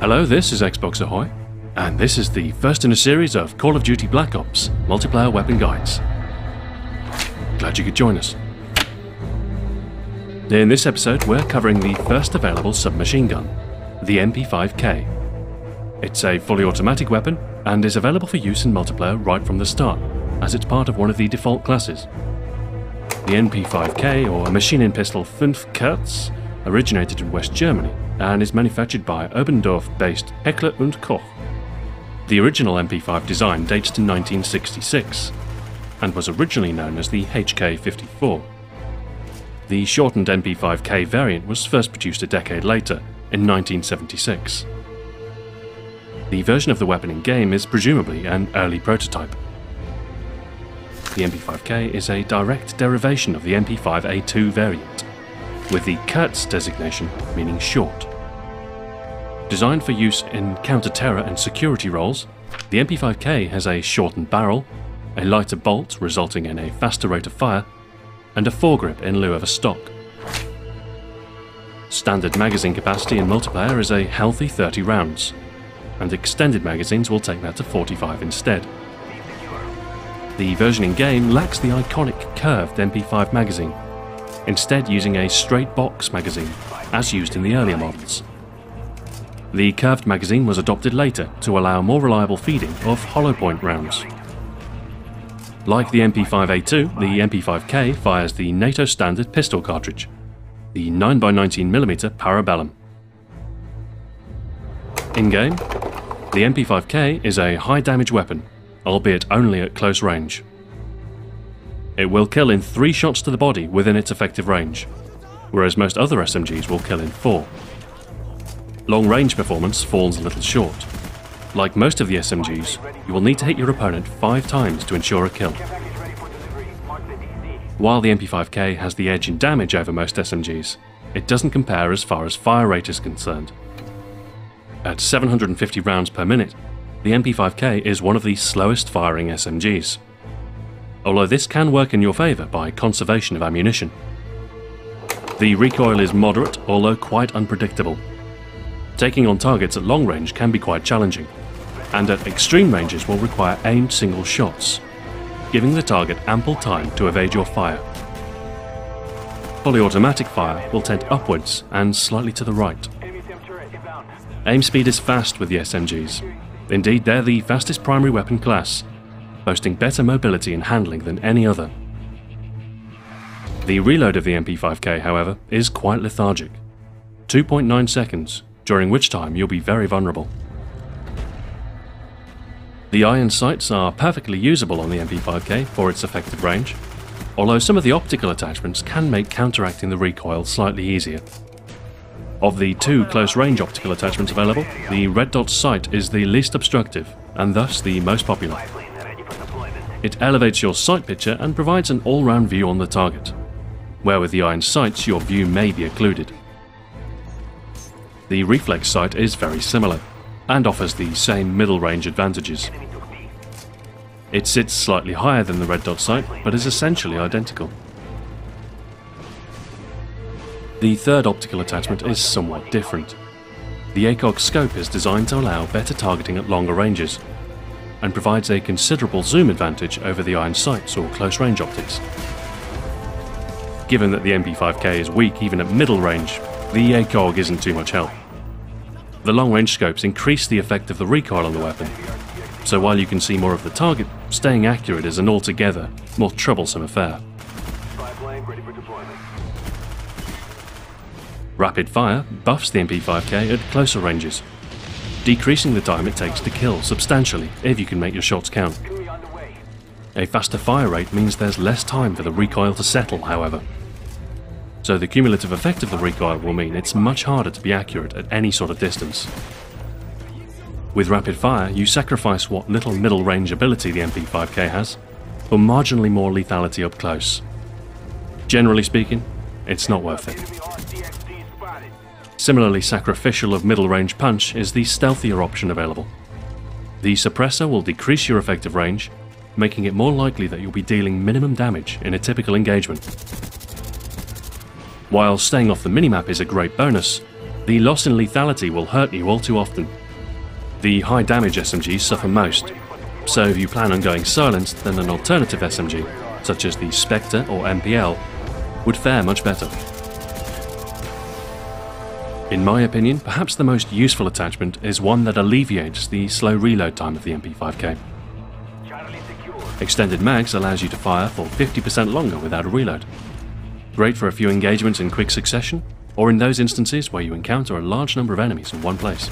Hello, this is XboxAhoy, and this is the first in a series of Call of Duty Black Ops multiplayer weapon guides. Glad you could join us. In this episode, we're covering the first available submachine gun, the mp5K. It's a fully automatic weapon and is available for use in multiplayer right from the start, as it's part of one of the default classes. The mp5K, or machine-in pistol 5K, originated in West Germany and is manufactured by Oberndorf-based Heckler & Koch. The original MP5 design dates to 1966 and was originally known as the HK54. The shortened MP5K variant was first produced a decade later, in 1976. The version of the weapon in-game is presumably an early prototype. The MP5K is a direct derivation of the MP5A2 variant, with the Kurz designation meaning short. Designed for use in counter-terror and security roles, the MP5K has a shortened barrel, a lighter bolt resulting in a faster rate of fire, and a foregrip in lieu of a stock. Standard magazine capacity in multiplayer is a healthy 30 rounds, and extended magazines will take that to 45 instead. The version in-game lacks the iconic curved MP5 magazine, instead using a straight box magazine, as used in the earlier models. The curved magazine was adopted later to allow more reliable feeding of hollow point rounds. Like the MP5A2, the MP5K fires the NATO standard pistol cartridge, the 9x19mm Parabellum. In-game, the MP5K is a high damage weapon, albeit only at close range. It will kill in 3 shots to the body within its effective range, whereas most other SMGs will kill in 4. Long-range performance falls a little short. Like most of the SMGs, you will need to hit your opponent 5 times to ensure a kill. While the MP5K has the edge in damage over most SMGs, it doesn't compare as far as fire rate is concerned. At 750 rounds per minute, the MP5K is one of the slowest firing SMGs. Although this can work in your favour by conservation of ammunition. The recoil is moderate, although quite unpredictable. Taking on targets at long range can be quite challenging, and at extreme ranges will require aimed single shots, giving the target ample time to evade your fire. Fully automatic fire will tend upwards and slightly to the right. Aim speed is fast with the SMGs. Indeed, they're the fastest primary weapon class, boasting better mobility and handling than any other. The reload of the MP5K, however, is quite lethargic. 2.9 seconds, during which time you'll be very vulnerable. The iron sights are perfectly usable on the MP5K for its effective range, although some of the optical attachments can make counteracting the recoil slightly easier. Of the 2 close-range optical attachments available, the red dot sight is the least obstructive, and thus the most popular. It elevates your sight picture and provides an all-round view on the target, where with the iron sights your view may be occluded. The reflex sight is very similar, and offers the same middle-range advantages. It sits slightly higher than the red dot sight, but is essentially identical. The third optical attachment is somewhat different. The ACOG scope is designed to allow better targeting at longer ranges, and provides a considerable zoom advantage over the iron sights or close-range optics. Given that the MP5K is weak even at middle range, the ACOG isn't too much help. The long-range scopes increase the effect of the recoil on the weapon, so while you can see more of the target, staying accurate is an altogether more troublesome affair. Rapid fire buffs the MP5K at closer ranges, decreasing the time it takes to kill substantially if you can make your shots count. A faster fire rate means there's less time for the recoil to settle, however. So the cumulative effect of the recoil will mean it's much harder to be accurate at any sort of distance. With rapid fire, you sacrifice what little middle range ability the MP5K has for marginally more lethality up close. Generally speaking, it's not worth it. Similarly sacrificial of middle range punch is the stealthier option available. The suppressor will decrease your effective range, making it more likely that you'll be dealing minimum damage in a typical engagement. While staying off the minimap is a great bonus, The loss in lethality will hurt you all too often. The high damage SMGs suffer most, so if you plan on going silenced, then an alternative SMG, such as the Spectre or MPL, would fare much better. In my opinion, perhaps the most useful attachment is one that alleviates the slow reload time of the mp5K. Extended mags allows you to fire for 50% longer without a reload. Great for a few engagements in quick succession, or in those instances where you encounter a large number of enemies in one place.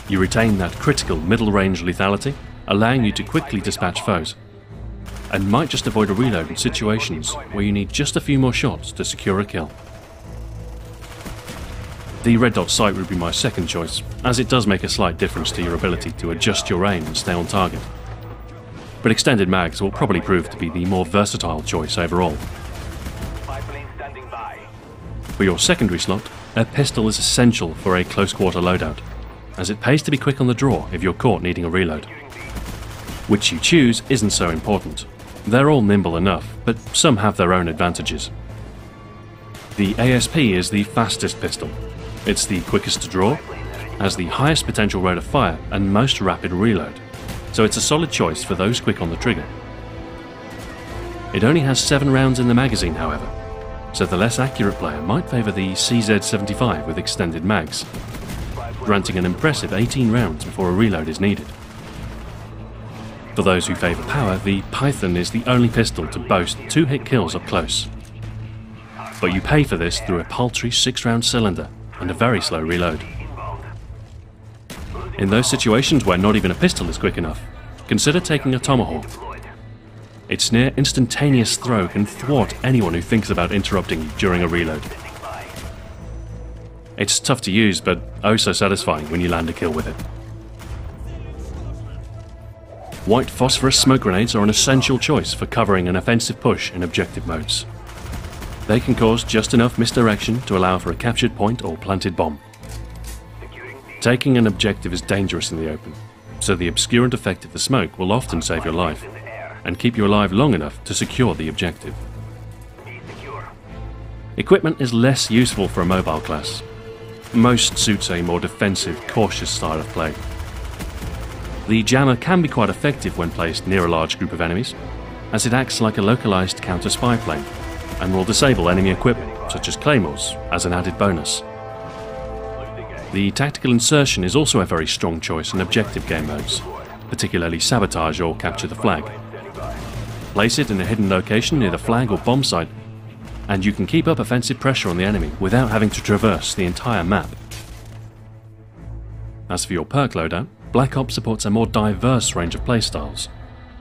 You retain that critical middle-range lethality, allowing you to quickly dispatch foes, and might just avoid a reload in situations where you need just a few more shots to secure a kill. The red dot sight would be my second choice, as it does make a slight difference to your ability to adjust your aim and stay on target. But extended mags will probably prove to be the more versatile choice overall. For your secondary slot, a pistol is essential for a close quarter loadout, as it pays to be quick on the draw if you're caught needing a reload. Which you choose isn't so important. They're all nimble enough, but some have their own advantages. The ASP is the fastest pistol. It's the quickest to draw, has the highest potential rate of fire and most rapid reload, so it's a solid choice for those quick on the trigger. It only has 7 rounds in the magazine, however, so the less accurate player might favour the CZ75 with extended mags, granting an impressive 18 rounds before a reload is needed. For those who favour power, the Python is the only pistol to boast 2 hit kills up close. But you pay for this through a paltry 6-round cylinder and a very slow reload. In those situations where not even a pistol is quick enough, consider taking a Tomahawk. Its near instantaneous throw can thwart anyone who thinks about interrupting you during a reload. It's tough to use, but oh so satisfying when you land a kill with it. White phosphorus smoke grenades are an essential choice for covering an offensive push in objective modes. They can cause just enough misdirection to allow for a captured point or planted bomb. Taking an objective is dangerous in the open, so the obscurant effect of the smoke will often save your life, and keep you alive long enough to secure the objective. Equipment is less useful for a mobile class. Most suits a more defensive, cautious style of play. The jammer can be quite effective when placed near a large group of enemies, as it acts like a localized counter-spy plane, and will disable enemy equipment, such as claymores, as an added bonus. The tactical insertion is also a very strong choice in objective game modes, particularly sabotage or capture the flag. Place it in a hidden location near the flag or bomb site, and you can keep up offensive pressure on the enemy without having to traverse the entire map. As for your perk loadout, Black Ops supports a more diverse range of playstyles,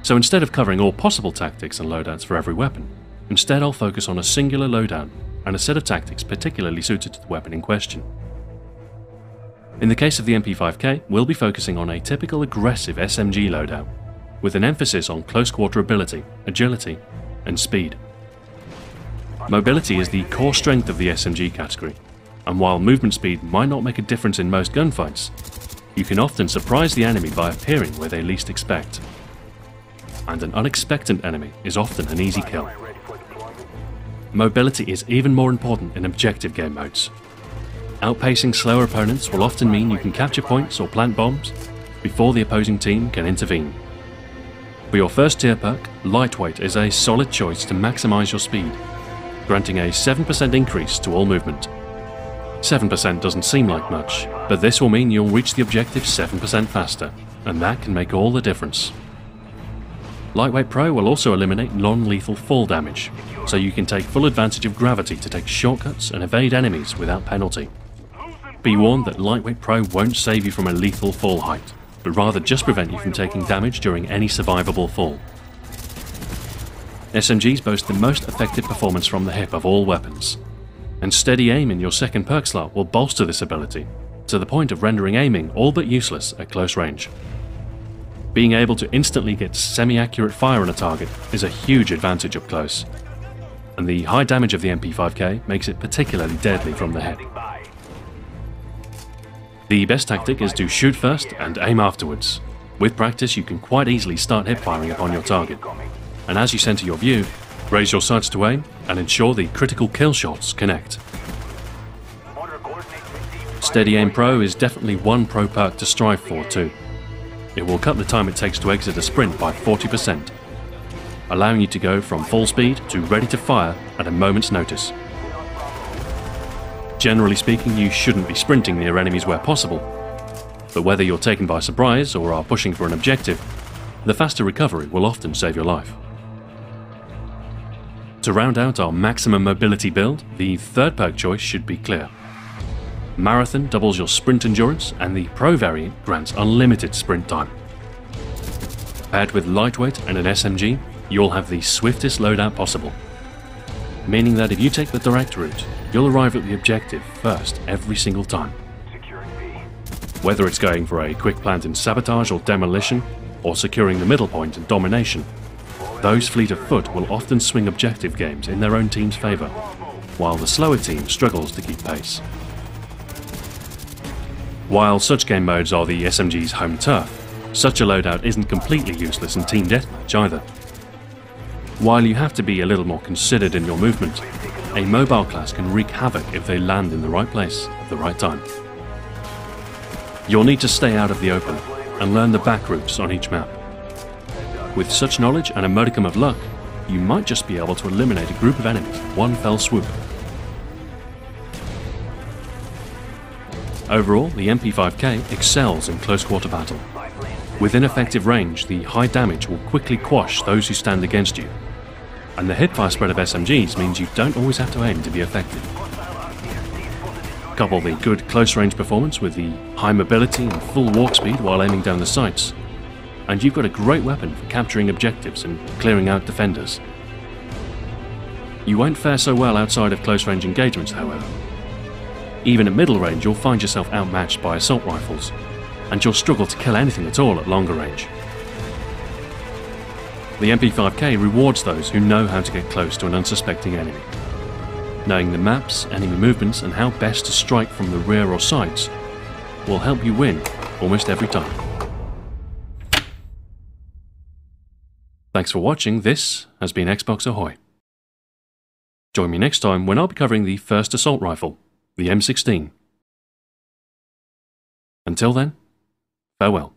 so instead of covering all possible tactics and loadouts for every weapon, instead I'll focus on a singular loadout and a set of tactics particularly suited to the weapon in question. In the case of the mp5K, we'll be focusing on a typical aggressive SMG loadout, with an emphasis on close quarter ability, agility, and speed. Mobility is the core strength of the SMG category, and while movement speed might not make a difference in most gunfights, you can often surprise the enemy by appearing where they least expect. And an unexpected enemy is often an easy kill. Mobility is even more important in objective game modes. Outpacing slower opponents will often mean you can capture points or plant bombs before the opposing team can intervene. For your first tier perk, Lightweight is a solid choice to maximise your speed, granting a 7% increase to all movement. 7% doesn't seem like much, but this will mean you'll reach the objective 7% faster, and that can make all the difference. Lightweight Pro will also eliminate non-lethal fall damage, so you can take full advantage of gravity to take shortcuts and evade enemies without penalty. Be warned that Lightweight Pro won't save you from a lethal fall height, but rather just prevent you from taking damage during any survivable fall. SMGs boast the most effective performance from the hip of all weapons, and steady aim in your second perk slot will bolster this ability, to the point of rendering aiming all but useless at close range. Being able to instantly get semi-accurate fire on a target is a huge advantage up close, and the high damage of the mp5K makes it particularly deadly from the hip. The best tactic is to shoot first and aim afterwards. With practice you can quite easily start hip firing upon your target, and as you center your view, raise your sights to aim and ensure the critical kill shots connect. Steady Aim Pro is definitely one pro perk to strive for too. It will cut the time it takes to exit a sprint by 40%, allowing you to go from full speed to ready to fire at a moment's notice. Generally speaking, you shouldn't be sprinting near enemies where possible, but whether you're taken by surprise or are pushing for an objective, the faster recovery will often save your life. To round out our maximum mobility build, the third perk choice should be clear. Marathon doubles your sprint endurance, and the Pro variant grants unlimited sprint time. Paired with lightweight and an SMG, you'll have the swiftest loadout possible, meaning that if you take the direct route, you'll arrive at the objective first every single time. Whether it's going for a quick plant in sabotage or demolition, or securing the middle point in domination, those fleet of foot will often swing objective games in their own team's favour, while the slower team struggles to keep pace. While such game modes are the SMG's home turf, such a loadout isn't completely useless in Team Deathmatch either. While you have to be a little more considered in your movement, a mobile class can wreak havoc if they land in the right place at the right time. You'll need to stay out of the open and learn the back routes on each map. With such knowledge and a modicum of luck, you might just be able to eliminate a group of enemies in one fell swoop. Overall, the mp5K excels in close quarter battle. Within effective range, the high damage will quickly quash those who stand against you, and the hipfire spread of SMGs means you don't always have to aim to be effective. Couple the good close range performance with the high mobility and full walk speed while aiming down the sights, and you've got a great weapon for capturing objectives and clearing out defenders. You won't fare so well outside of close range engagements, however. Even at middle range, you'll find yourself outmatched by assault rifles, and you'll struggle to kill anything at all at longer range. The mp5K rewards those who know how to get close to an unsuspecting enemy. Knowing the maps, enemy movements, and how best to strike from the rear or sides will help you win almost every time. Thanks for watching. This has been XboxAhoy. Join me next time when I'll be covering the first assault rifle, the M16. Until then, farewell.